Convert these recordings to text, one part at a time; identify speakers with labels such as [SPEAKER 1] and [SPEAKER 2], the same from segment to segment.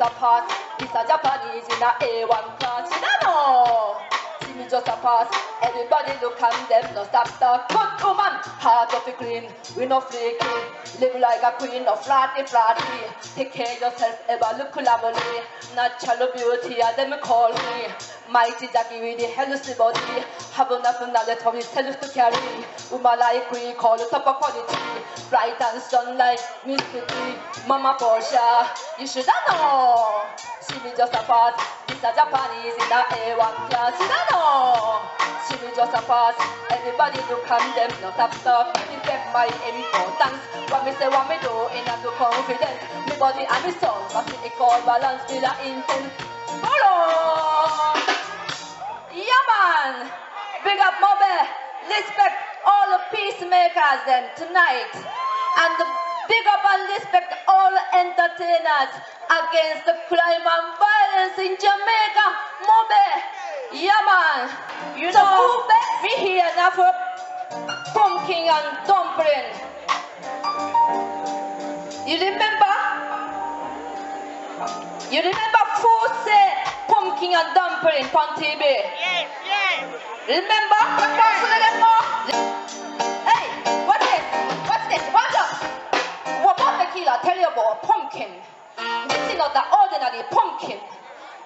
[SPEAKER 1] just a pass. This a Japanese in a A1 class. You don't know. See me just a pass. Everybody look at them, no stop talk. Good woman, heart of a queen. We no flaky. Live like a queen, no flatty. Take care of yourself, ever look lovely. Natural beauty, as them call me. Mighty Jackie with the healthy body. Have enough knowledge of his to carry. Woman like we call it top of quality. Bright and sunlight, mystery. Mama Portia, you should know. She be just a pass. This a Japanese in a A1 class. You don't know. She be just a pass. Everybody look at them, not stop talk. Give them my importance. What me say, what me do, in a to confidence. Me body and me soul, but me call balance with a intent. Follow. Yeah man. Big up Mobe. Respect all the peacemakers then tonight. And big up and respect all entertainers against the crime and violence in Jamaica. Mobe. Yeah man. You so know, we here now for pumpkin and dumpling. You remember? You remember food say pumpkin and dumpling on TV?
[SPEAKER 2] Yes, yes.
[SPEAKER 1] Remember? Hey, what's this? What's this? What's up? What about the killer tell you about pumpkin? This is not the ordinary pumpkin.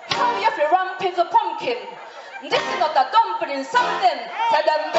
[SPEAKER 1] How you have to ramp into pumpkin? This is not the dumpling something. Say them